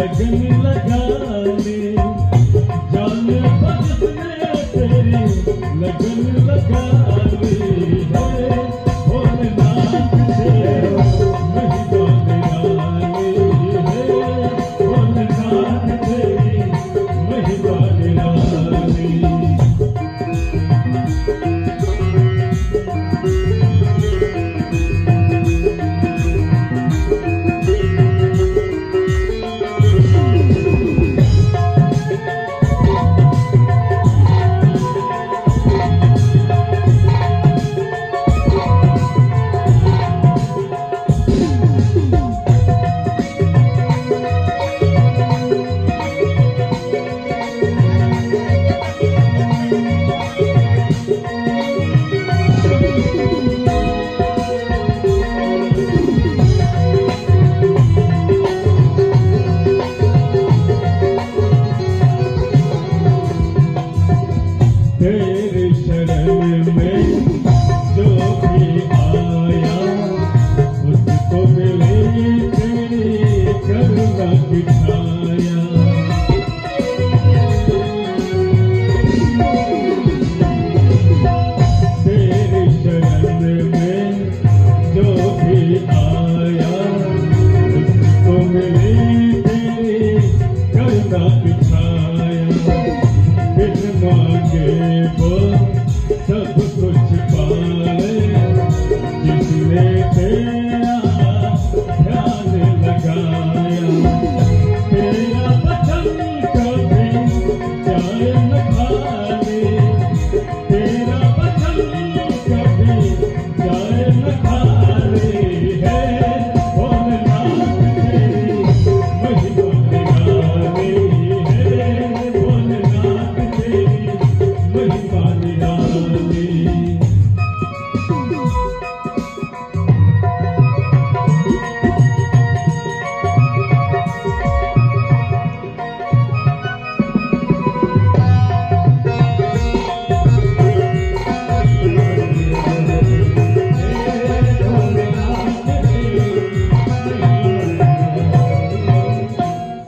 लगन लगा ले, जान बरसने तेरी लगन लगा ले, भोलेनाथ तेरा महिमा निराली है, भोलेनाथ तेरी महिमा निराली। तेरे शरण में जो भी आया उसको मिले तेरी करुणा की छाया। तेरे शरण में जो भी आया उसको मिले तेरी करुणा की छाया। बिन मांगे वो सब कुछ पाले, जिसने तेरा ध्यान लगाया। तेरा वचन कभी जाए न खाली, तेरा वचन कभी जाए न खाली है, भोलेनाथ तेरी महिमा निराली है, भोलेनाथ तेरी महिमा निराली।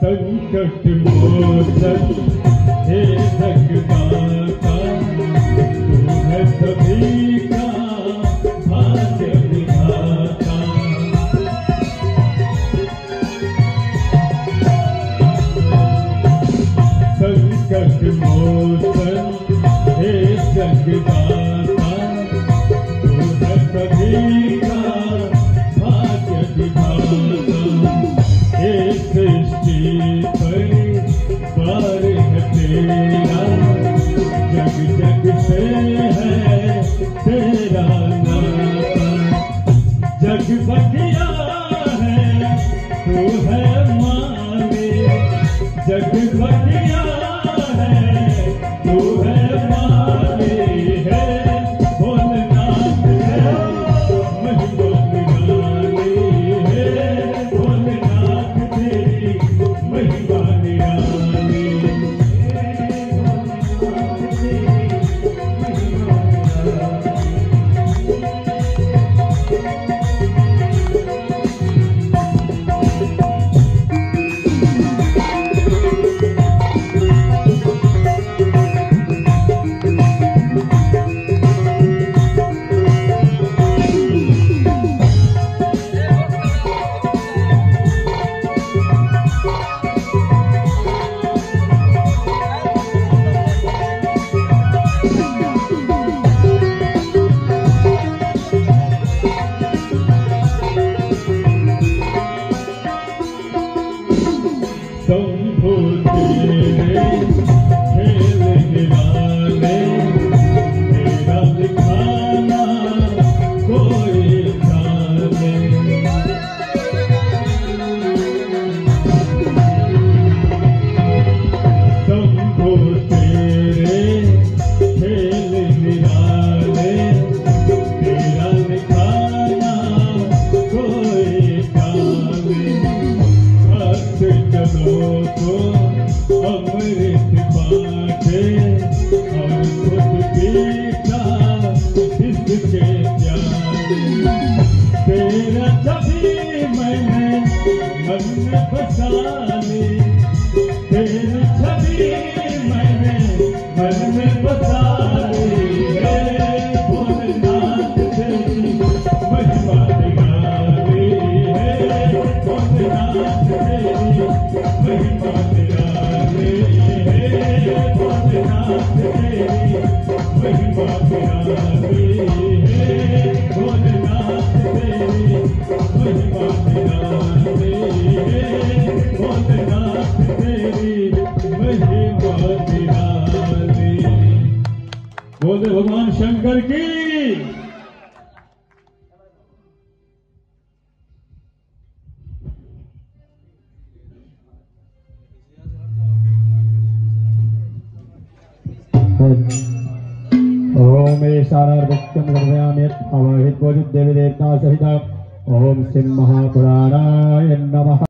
संकट मोचन हे जगदाता, तू है सभी का भाग्य विधाता। संकट मोचन हे जगदाता, तू है सभी का भाग्य विधाता। हे सृष्टि पर बार है तेरा, जग जग से है तेरा नाता। जग बगिया है तू है मालिक, जग बगिया है तू है मालिक है, भोलेनाथ तेरी महिमा निराली है, भोलेनाथ तेरी महिमा निराली। शंभु तेरे खेल निराले, तेरा दिखाना कोई जाने। शंभु तेरे खेल निराले, तेरा दिखाना कोई जाने। भक्त जनों को अमृत बांटे और खुद पीता इसके प्यारे। तेरा तभी मैंने मन में बसा ली, भगवान शंकर की। ओम ईशानार्भक्त्यं सर्वयामि अवाहित देवी देवता सहित ओम सिंह महापुराणाय नमः।